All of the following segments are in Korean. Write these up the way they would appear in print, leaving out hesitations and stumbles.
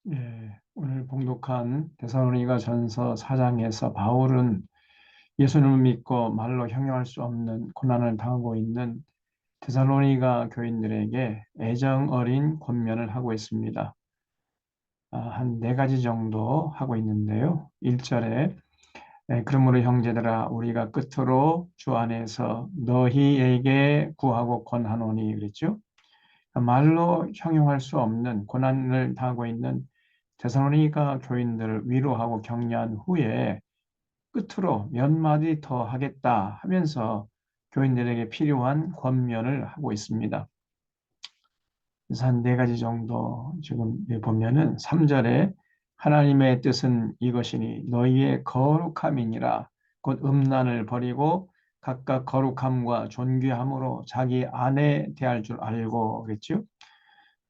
오늘 봉독한 데살로니가 전서 4장에서 바울은 예수님을 믿고 말로 형용할 수 없는 고난을 당하고 있는 데살로니가 교인들에게 애정 어린 권면을 하고 있습니다. 한 네 가지 정도 하고 있는데요. 1절에 그러므로 형제들아 우리가 끝으로 주 안에서 너희에게 구하고 권하노니 그랬죠. 말로 형용할 수 없는 고난을 당하고 있는 데살로니가 교인들을 위로하고 격려한 후에 끝으로 몇 마디 더 하겠다 하면서 교인들에게 필요한 권면을 하고 있습니다. 그래서 한 네 가지 정도 지금 보면은 3절에 하나님의 뜻은 이것이니 너희의 거룩함이니라 곧 음란을 버리고 각각 거룩함과 존귀함으로 자기 아내 대할 줄 알고 그랬죠.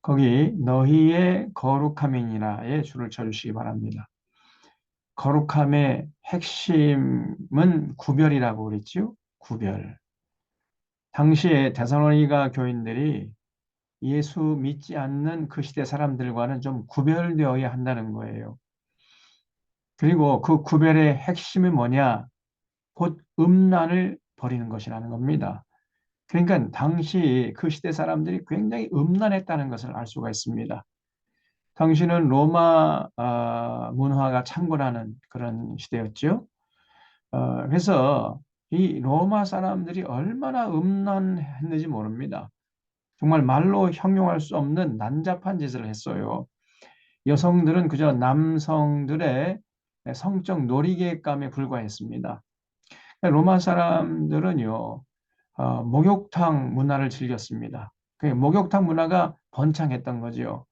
거기 너희의 거룩함이니라에 줄을 쳐주시기 바랍니다. 거룩함의 핵심은 구별이라고 그랬죠. 구별. 당시에 데살로니가 교인들이 예수 믿지 않는 그 시대 사람들과는 좀 구별되어야 한다는 거예요. 그리고 그 구별의 핵심이 뭐냐? 곧 음란을 버리는 것이라는 겁니다. 그러니까 당시 그 시대 사람들이 굉장히 음란했다는 것을 알 수가 있습니다. 당시는 로마 문화가 창궐하는 그런 시대였죠. 그래서 이 로마 사람들이 얼마나 음란했는지 모릅니다. 정말 말로 형용할 수 없는 난잡한 짓을 했어요. 여성들은 그저 남성들의 성적 놀이개감에 불과했습니다. 로마 사람들은요, 목욕탕 문화를 즐겼습니다. 그 목욕탕 문화가 번창했던 거죠.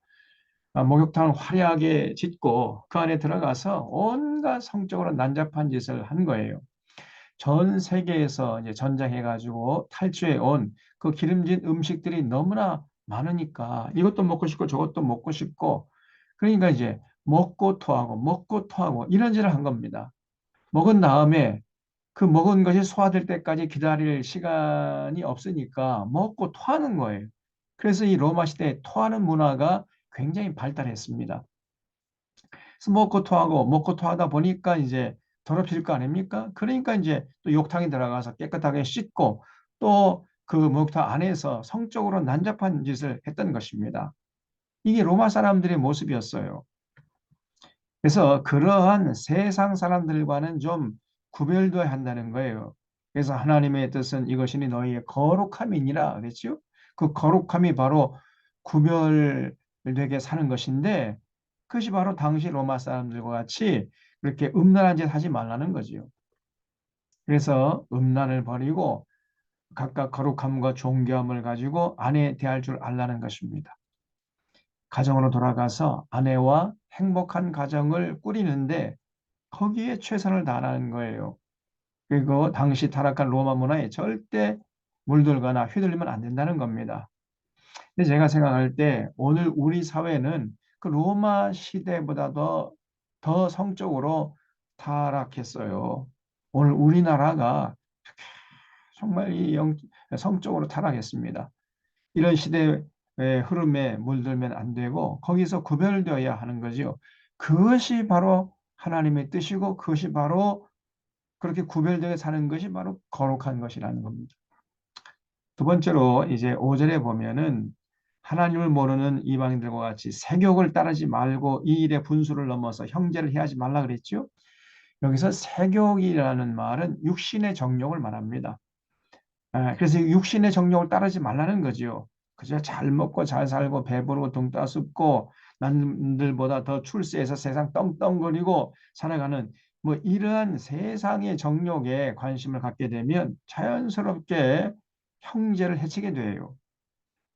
목욕탕을 화려하게 짓고 그 안에 들어가서 온갖 성적으로 난잡한 짓을 한 거예요. 전 세계에서 이제 전쟁해가지고 탈취해 온 그 기름진 음식들이 너무나 많으니까 이것도 먹고 싶고 저것도 먹고 싶고 그러니까 이제 먹고 토하고 이런 짓을 한 겁니다. 먹은 다음에 그 먹은 것이 소화될 때까지 기다릴 시간이 없으니까 먹고 토하는 거예요. 그래서 이 로마 시대에 토하는 문화가 굉장히 발달했습니다. 그래서 먹고 토하다 보니까 이제 더럽힐 거 아닙니까? 그러니까 이제 또 욕탕에 들어가서 깨끗하게 씻고 또 그 목욕탕 안에서 성적으로 난잡한 짓을 했던 것입니다. 이게 로마 사람들의 모습이었어요. 그래서 그러한 세상 사람들과는 좀 구별돼야 한다는 거예요. 그래서 하나님의 뜻은 이것이니 너희의 거룩함이니라 그랬죠? 그 거룩함이 바로 구별되게 사는 것인데 그것이 바로 당시 로마 사람들과 같이 그렇게 음란한 짓 하지 말라는 거지요. 그래서 음란을 버리고 각각 거룩함과 존귀함을 가지고 아내 대할 줄 알라는 것입니다. 가정으로 돌아가서 아내와 행복한 가정을 꾸리는데 거기에 최선을 다하는 거예요. 그리고 당시 타락한 로마 문화에 절대 물들거나 휘둘리면 안 된다는 겁니다. 근데 제가 생각할 때 오늘 우리 사회는 그 로마 시대보다 더 성적으로 타락했어요. 오늘 우리나라가 정말 성적으로 타락했습니다. 이런 시대의 흐름에 물들면 안 되고 거기서 구별되어야 하는 거죠. 그것이 바로 하나님의 뜻이고 그것이 바로 그렇게 구별되게 사는 것이 바로 거룩한 것이라는 겁니다. 두 번째로 이제 5절에 보면은 하나님을 모르는 이방인들과 같이 세욕을 따르지 말고 이 일의 분수를 넘어서 형제를 해하지 말라 그랬죠. 여기서 세욕이라는 말은 육신의 정욕을 말합니다. 그래서 육신의 정욕을 따르지 말라는 거죠. 그저 잘 먹고 잘 살고 배부르고 등 따숩고 남들보다 더 출세해서 세상 떵떵거리고 살아가는 뭐 이러한 세상의 정욕에 관심을 갖게 되면 자연스럽게 형제를 해치게 돼요.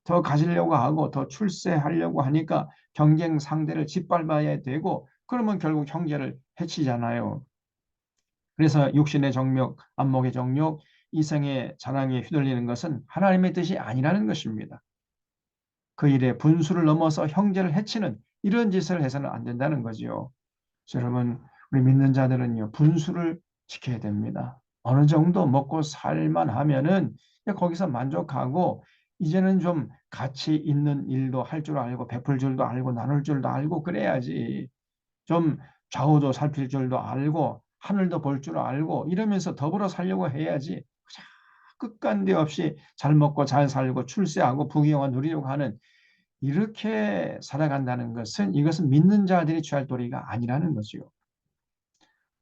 더 가지려고 하고 더 출세하려고 하니까 경쟁 상대를 짓밟아야 되고 그러면 결국 형제를 해치잖아요. 그래서 육신의 정욕, 안목의 정욕, 이성의 자랑에 휘둘리는 것은 하나님의 뜻이 아니라는 것입니다. 그 일에 분수를 넘어서 형제를 해치는 이런 짓을 해서는 안 된다는 거지요. 여러분, 우리 믿는 자들은요, 분수를 지켜야 됩니다. 어느 정도 먹고 살만 하면은 거기서 만족하고 이제는 좀 가치 있는 일도 할 줄 알고 베풀 줄도 알고 나눌 줄도 알고 그래야지. 좀 좌우도 살필 줄도 알고 하늘도 볼 줄 알고 이러면서 더불어 살려고 해야지. 끝간데 없이 잘 먹고 잘 살고 출세하고 부귀영화 누리려고 하는 이렇게 살아간다는 것은 이것은 믿는 자들이 취할 도리가 아니라는 거죠.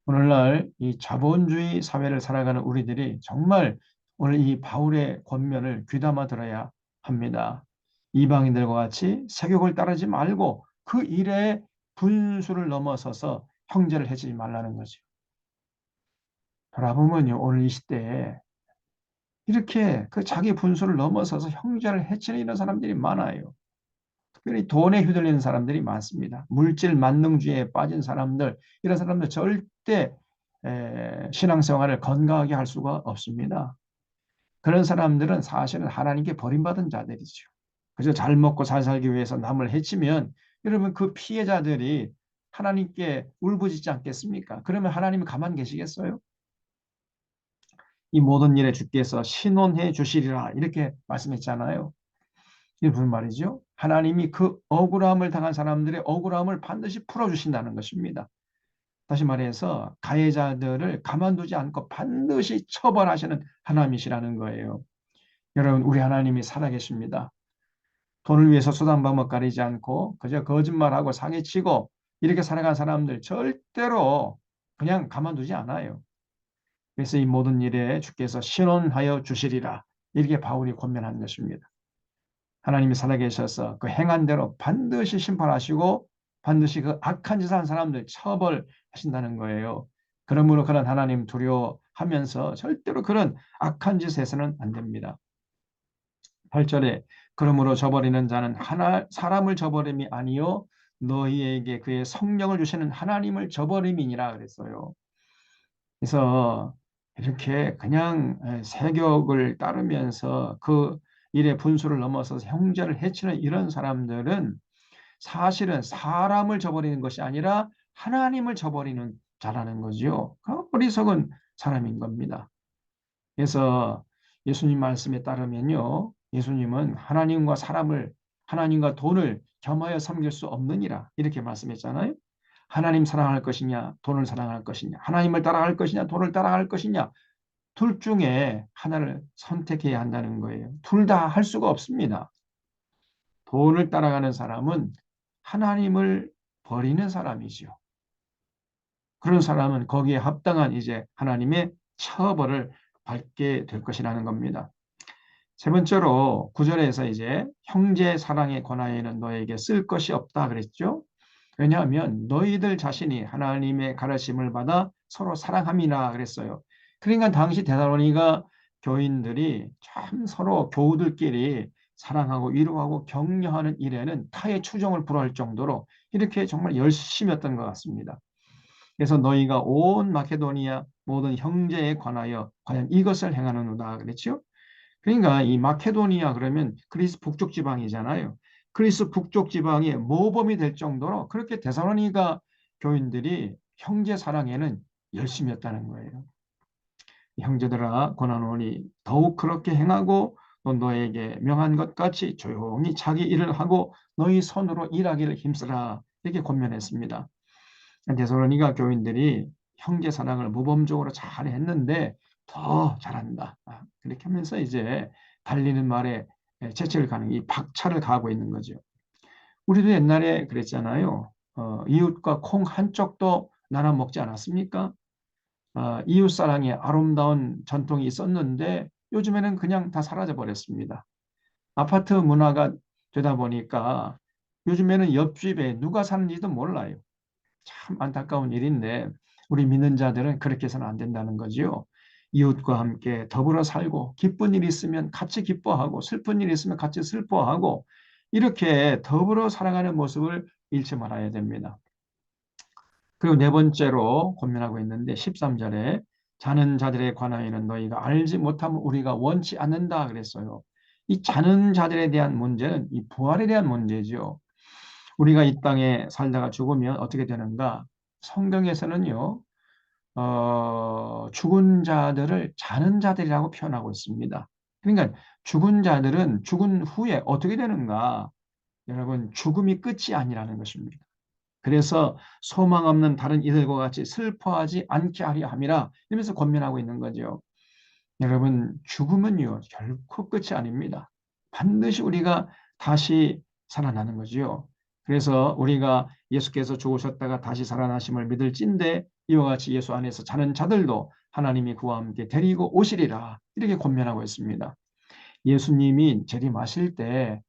오늘날 이 자본주의 사회를 살아가는 우리들이 정말 오늘 이 바울의 권면을 귀담아 들어야 합니다. 이방인들과 같이 세욕을 따르지 말고 그 일에 분수를 넘어서서 형제를 해치지 말라는 거죠. 돌아보면요, 오늘 이 시대에 이렇게 그 자기 분수를 넘어서서 형제를 해치는 이런 사람들이 많아요. 특별히 돈에 휘둘리는 사람들이 많습니다. 물질 만능주의에 빠진 사람들, 이런 사람들 절대 신앙생활을 건강하게 할 수가 없습니다. 그런 사람들은 사실은 하나님께 버림받은 자들이죠. 그저 잘 먹고 잘 살기 위해서 남을 해치면 여러분 그 피해자들이 하나님께 울부짖지 않겠습니까? 그러면 하나님이 가만 계시겠어요? 이 모든 일에 주께서 신원해 주시리라 이렇게 말씀했잖아요. 이게 무슨 말이죠? 하나님이 그 억울함을 당한 사람들의 억울함을 반드시 풀어주신다는 것입니다. 다시 말해서 가해자들을 가만두지 않고 반드시 처벌하시는 하나님이시라는 거예요. 여러분, 우리 하나님이 살아계십니다. 돈을 위해서 수단방법 가리지 않고 그저 거짓말하고 사기치고 이렇게 살아간 사람들 절대로 그냥 가만두지 않아요. 그래서 이 모든 일에 주께서 신원하여 주시리라 이렇게 바울이 권면한 것입니다. 하나님이 살아계셔서 그 행한 대로 반드시 심판하시고 반드시 그 악한 짓을 한 사람들 처벌하신다는 거예요. 그러므로 그런 하나님 두려워하면서 절대로 그런 악한 짓 해서는 안 됩니다. 8절에 그러므로 저버리는 자는 사람을 저버림이 아니요 너희에게 그의 성령을 주시는 하나님을 저버림이니라 그랬어요. 그래서 이렇게 그냥 세격을 따르면서 그 일의 분수를 넘어서서 형제를 해치는 이런 사람들은 사실은 사람을 저버리는 것이 아니라 하나님을 저버리는 자라는 거죠. 그 어리석은 사람인 겁니다. 그래서 예수님 말씀에 따르면요. 예수님은 하나님과 돈을 겸하여 섬길 수 없느니라 이렇게 말씀했잖아요. 하나님 사랑할 것이냐 돈을 사랑할 것이냐 하나님을 따라갈 것이냐 돈을 따라갈 것이냐 둘 중에 하나를 선택해야 한다는 거예요. 둘 다 할 수가 없습니다. 돈을 따라가는 사람은 하나님을 버리는 사람이죠. 그런 사람은 거기에 합당한 이제 하나님의 처벌을 받게 될 것이라는 겁니다. 세 번째로 9절에서 이제 형제 사랑에 관하여는 너에게 쓸 것이 없다 그랬죠. 왜냐하면 너희들 자신이 하나님의 가르침을 받아 서로 사랑함이나 그랬어요. 그러니까 당시 데살로니가 교인들이 참 서로 교우들끼리 사랑하고 위로하고 격려하는 일에는 타의 추종을 불허할 정도로 이렇게 정말 열심이었던 것 같습니다. 그래서 너희가 온 마케도니아 모든 형제에 관하여 과연 이것을 행하는구나 그랬죠. 그러니까 이 마케도니아 그러면 그리스 북쪽 지방이잖아요. 그리스 북쪽 지방의 모범이 될 정도로 그렇게 데살로니가 교인들이 형제 사랑에는 열심이었다는 거예요. 형제들아 권하노니 더욱 그렇게 행하고 또 너에게 명한 것 같이 조용히 자기 일을 하고 너희 손으로 일하기를 힘쓰라 이렇게 권면했습니다. 데살로니가 교인들이 형제 사랑을 모범적으로 잘 했는데 더 잘한다. 그렇게 하면서 이제 달리는 말에 재치를 가는 이 박차를 가하고 있는 거죠. 우리도 옛날에 그랬잖아요. 이웃과 콩 한 쪽도 나눠 먹지 않았습니까? 이웃 사랑의 아름다운 전통이 있었는데 요즘에는 그냥 다 사라져 버렸습니다. 아파트 문화가 되다 보니까 요즘에는 옆집에 누가 사는지도 몰라요. 참 안타까운 일인데 우리 믿는 자들은 그렇게 해서는 안 된다는 거지요. 이웃과 함께 더불어 살고 기쁜 일이 있으면 같이 기뻐하고 슬픈 일이 있으면 같이 슬퍼하고 이렇게 더불어 살아가는 모습을 잃지 말아야 됩니다. 그리고 네 번째로 권면하고 있는데 13절에 자는 자들에 관하여는 너희가 알지 못하면 우리가 원치 않는다 그랬어요. 이 자는 자들에 대한 문제는 이 부활에 대한 문제죠. 우리가 이 땅에 살다가 죽으면 어떻게 되는가? 성경에서는요, 죽은 자들을 자는 자들이라고 표현하고 있습니다. 그러니까 죽은 자들은 죽은 후에 어떻게 되는가? 여러분, 죽음이 끝이 아니라는 것입니다. 그래서 소망 없는 다른 이들과 같이 슬퍼하지 않게 하려 함이라 이러면서 권면하고 있는 거죠. 여러분, 죽음은요, 결코 끝이 아닙니다. 반드시 우리가 다시 살아나는 거지요. 그래서 우리가 예수께서 죽으셨다가 다시 살아나심을 믿을진대 이와 같이 예수 안에서 자는 자들도 하나님이 그와 함께 데리고 오시리라 이렇게 권면하고 있습니다. 예수님이 재림하실 때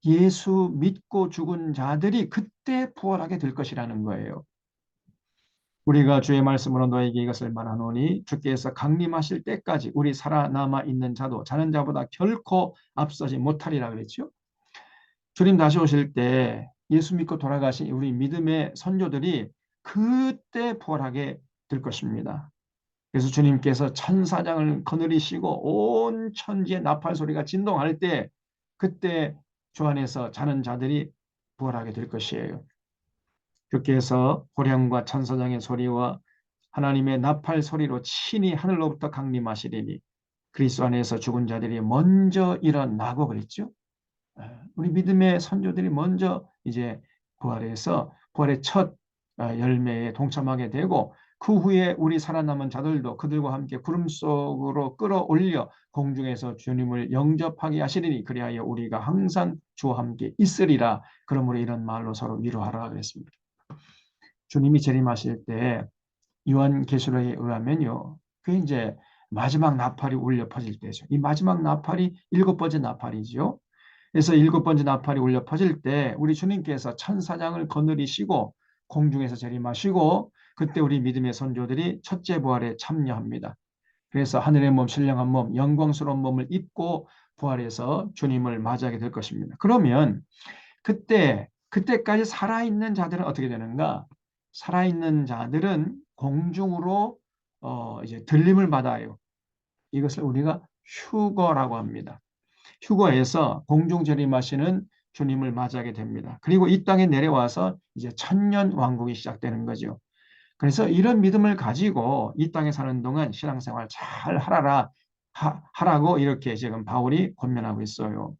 예수 믿고 죽은 자들이 그때 부활하게 될 것이라는 거예요. 우리가 주의 말씀으로 너에게 이것을 말하노니 주께서 강림하실 때까지 우리 살아남아 있는 자도 자는 자보다 결코 앞서지 못하리라 그랬죠. 주님 다시 오실 때 예수 믿고 돌아가신 우리 믿음의 선조들이 그때 부활하게 될 것입니다. 그래서 주님께서 천사장을 거느리시고 온 천지의 나팔 소리가 진동할 때 그때 주 안에서 자는 자들이 부활하게 될 것이에요. 주께서 호령과 천사장의 소리와 하나님의 나팔 소리로 친히 하늘로부터 강림하시리니 그리스도 안에서 죽은 자들이 먼저 일어나고 그랬죠. 우리 믿음의 선조들이 먼저 이제 부활해서 부활의 첫 열매에 동참하게 되고 그 후에 우리 살아남은 자들도 그들과 함께 구름 속으로 끌어올려 공중에서 주님을 영접하게 하시리니 그리하여 우리가 항상 주와 함께 있으리라. 그러므로 이런 말로 서로 위로하라 그랬습니다. 주님이 재림하실 때 요한계시록에 의하면요. 그게 이제 마지막 나팔이 울려 퍼질 때죠. 이 마지막 나팔이 일곱 번째 나팔이죠. 그래서 일곱 번째 나팔이 울려 퍼질 때 우리 주님께서 천사장을 거느리시고 공중에서 재림하시고 그때 우리 믿음의 선조들이 첫째 부활에 참여합니다. 그래서 하늘의 몸, 신령한 몸, 영광스러운 몸을 입고 부활해서 주님을 맞이하게 될 것입니다. 그러면 그때까지 살아있는 자들은 어떻게 되는가? 살아있는 자들은 공중으로 이제 들림을 받아요. 이것을 우리가 휴거라고 합니다. 휴거에서 공중 재림하시는 주님을 맞이하게 됩니다. 그리고 이 땅에 내려와서 이제 천년 왕국이 시작되는 거죠. 그래서 이런 믿음을 가지고 이 땅에 사는 동안 신앙생활 잘 하라고 이렇게 지금 바울이 권면하고 있어요.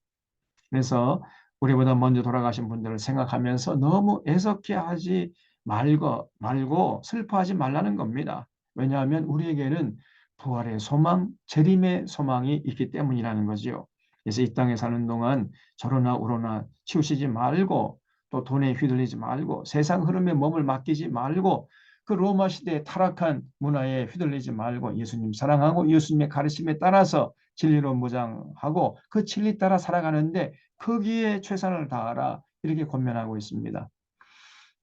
그래서 우리보다 먼저 돌아가신 분들을 생각하면서 너무 애석해 하지 말고 슬퍼하지 말라는 겁니다. 왜냐하면 우리에게는 부활의 소망, 재림의 소망이 있기 때문이라는 거지요. 그래서 이 땅에 사는 동안 저러나 우러나 치우치지 말고 또 돈에 휘둘리지 말고 세상 흐름에 몸을 맡기지 말고 그 로마 시대의 타락한 문화에 휘둘리지 말고 예수님 사랑하고 예수님의 가르침에 따라서 진리로 무장하고 그 진리 따라 살아가는데 거기에 최선을 다하라 이렇게 권면하고 있습니다.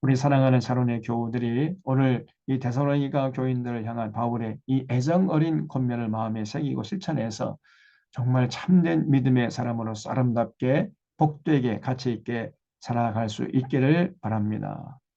우리 사랑하는 sharon의 교우들이 오늘 이 데살로니가 교인들을 향한 바울의 이 애정 어린 권면을 마음에 새기고 실천해서 정말 참된 믿음의 사람으로서 아름답게 복되게 가치 있게 살아갈 수 있기를 바랍니다.